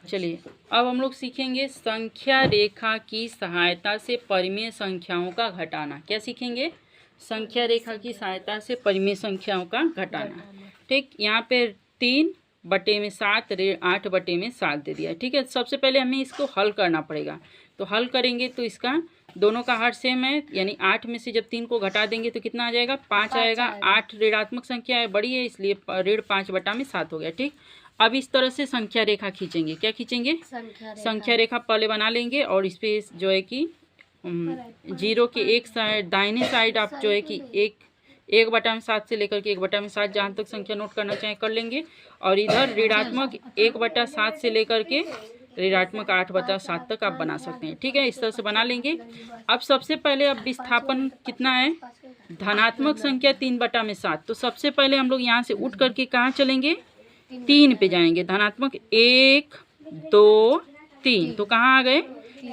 चलिए अब हम लोग सीखेंगे संख्या रेखा की सहायता से परिमेय संख्याओं का घटाना। क्या सीखेंगे? संख्या रेखा की सहायता से परिमेय संख्याओं का घटाना। ठीक, यहाँ पे 3/7 8/7 दे दिया। ठीक है, सबसे पहले हमें इसको हल करना पड़ेगा। तो हल करेंगे तो इसका दोनों का हर सेम है, यानी 8 में से जब 3 को घटा देंगे तो कितना आ जाएगा? 5 आएगा। 8 ऋणात्मक संख्या है, बड़ी है, इसलिए ऋण 5/7 हो गया। ठीक, अब इस तरह से संख्या रेखा खींचेंगे। क्या खींचेंगे? संख्या रेखा पहले बना लेंगे और इस पे जो है कि 0 के एक साइड दाहिने साइड आप जो है कि 1/7 से लेकर के 1/7 जहाँ तक संख्या नोट करना चाहें कर लेंगे, और इधर ऋणात्मक 1/7 से लेकर के ऋणात्मक 8/7 तक आप बना सकते हैं। ठीक है, इस तरह से बना लेंगे। अब सबसे पहले अब विस्थापन कितना है? धनात्मक संख्या 3/7। तो सबसे पहले हम लोग यहाँ से उठ करके कहाँ चलेंगे? 3 पे जाएंगे। धनात्मक 1 2 3, तो कहाँ आ गए?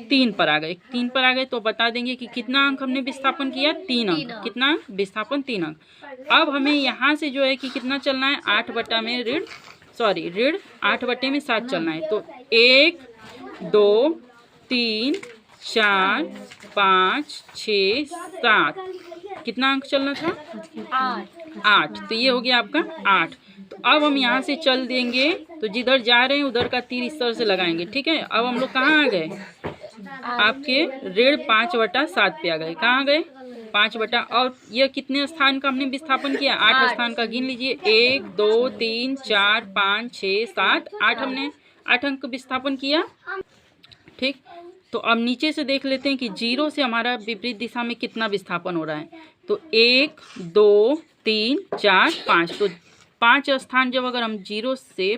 3 पर आ गए। 3 पर आ गए तो बता देंगे कि कितना अंक हमने विस्थापन किया? 3 अंक। कितना विस्थापन? 3 अंक। अब हमें यहाँ से जो है कि कितना चलना है? ऋण 8/7 चलना है। तो 1 2 3 4 5 6 7, कितना अंक चलना था? 8। तो ये हो गया आपका 8। तो अब हम यहाँ से चल देंगे, तो जिधर जा रहे हैं उधर का तीर इस तरह से लगाएंगे। ठीक है, अब हम लोग कहाँ आ गए? आपके ऋण 5/7 पे आ गए। कहाँ आ गए? 5 और यह कितने स्थान का हमने विस्थापन किया? 8 स्थान का। गिन लीजिए, 1 2 3 4 5 6 7 8, हमने 8 अंक विस्थापन किया। ठीक, तो अब नीचे से देख लेते हैं कि 0 से हमारा विपरीत दिशा में कितना विस्थापन हो रहा है। तो 1 2 3 4 5, तो 5 स्थान जब अगर हम 0 से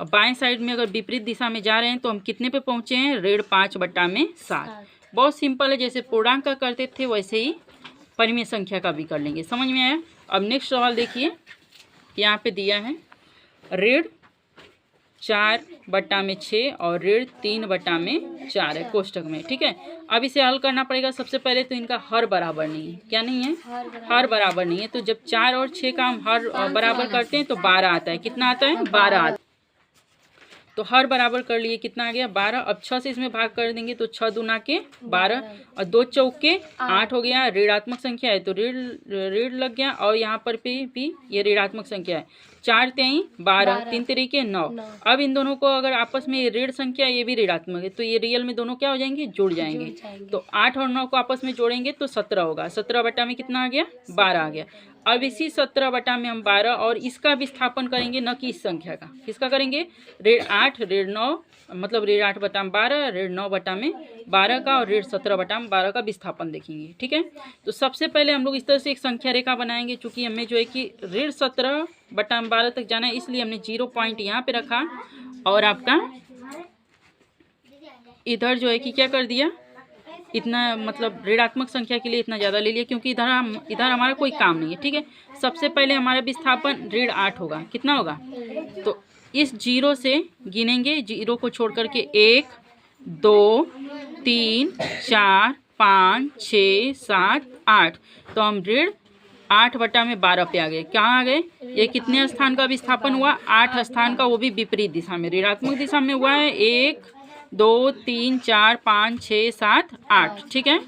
बाएं साइड में अगर विपरीत दिशा में जा रहे हैं तो हम कितने पे पहुंचे हैं? ऋण 5/7। बहुत सिंपल है, जैसे पूर्णांक का करते थे वैसे ही परिमेय संख्या का भी कर लेंगे। समझ में आया? अब नेक्स्ट सवाल देखिए, यहाँ पे दिया है ऋण 4/6 और ऋण 3/4 है कोष्टक में। ठीक है, अब इसे हल करना पड़ेगा। सबसे पहले तो इनका हर बराबर नहीं है। क्या नहीं है? हर बराबर नहीं है। तो जब 4 और 6 का हम हर बराबर करते हैं तो 12 आता है। कितना आता है? 12 आता है। तो हर बराबर कर लिए, कितना आ गया? 12। अब 6 से इसमें भाग कर देंगे तो 6 दूना के 12 और 2 चौके 8 हो गया। ऋणात्मक संख्या है तो ऋण लग गया, और यहाँ पर भी ये ऋणात्मक संख्या है। 4 3 12, 3 3 9। अब इन दोनों को अगर आपस में ऋण संख्या, ये भी ऋणात्मक है, तो ये रियल में दोनों क्या हो जाएंगे? जुड़ जाएंगे। तो 8 और 9 को आपस में जोड़ेंगे तो 17 होगा। 17 में कितना आ गया? 12 आ गया। अब इसी 17 में हम 12 और इसका विस्थापन करेंगे, न कि इस संख्या का। किसका करेंगे? ऋण 8 ऋण 9, मतलब ऋण 8/12 ऋण 9/12 का, और ऋण 17/12 का विस्थापन देखेंगे। ठीक है, तो सबसे पहले हम लोग इस तरह से एक संख्या रेखा बनाएंगे। चूंकि हमें जो है कि ऋण 17/12 तक जाना है, इसलिए हमने 0 पॉइंट यहाँ पे रखा, और आपका इधर जो है कि क्या कर दिया, इतना मतलब ऋणात्मक संख्या के लिए इतना ज़्यादा ले लिया, क्योंकि इधर हमारा कोई काम नहीं है। ठीक है, सबसे पहले हमारा विस्थापन ऋण 8 होगा। कितना होगा? तो इस 0 से गिनेंगे, 0 को छोड़ करके 1 2 3 4 5 6 7 8, तो हम ऋण 8/12 पे आ गए। कहाँ आ गए? ये कितने स्थान का विस्थापन हुआ? 8 स्थान का, वो भी विपरीत दिशा में, ऋणात्मक दिशा में हुआ है। 1 2 3 4 5 6 7 8। ठीक है,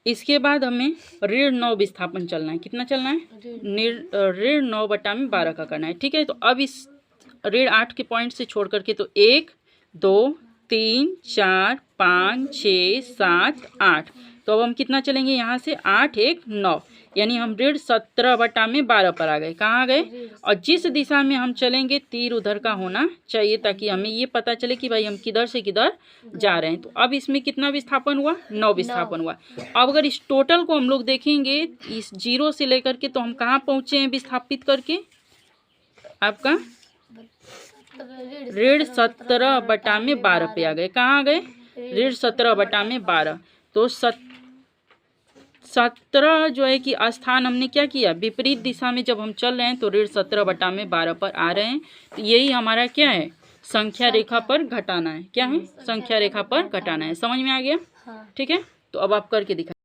इसके बाद हमें ऋण 9 विस्थापन चलना है। कितना चलना है? ऋण 9/12 का करना है। ठीक है, तो अब इस ऋण 8 के पॉइंट से छोड़ करके तो 1 2 3 4 5 6 7 8, तो अब हम कितना चलेंगे यहाँ से? 8 1 9, यानी हम ऋण 17/12 पर आ गए। कहाँ आ गए? और जिस दिशा में हम चलेंगे तीर उधर का होना चाहिए, ताकि हमें ये पता चले कि भाई हम किधर से किधर जा रहे हैं। तो अब इसमें कितना विस्थापन हुआ? 9 विस्थापन हुआ। अब अगर इस टोटल को हम लोग देखेंगे, इस 0 से लेकर के, तो हम कहाँ पहुँचे हैं विस्थापित करके? आपका ऋण 17/12 पे आ गए। कहाँ आ गए? ऋण 17/12। तो 17 जो है कि स्थान हमने क्या किया? विपरीत दिशा में जब हम चल रहे हैं तो ऋण 17/12 पर आ रहे हैं। तो यही हमारा क्या है? संख्या रेखा पर घटाना है। क्या है? संख्या रेखा पर घटाना है। समझ में आ गया? ठीक है, तो अब आप करके दिखाइए।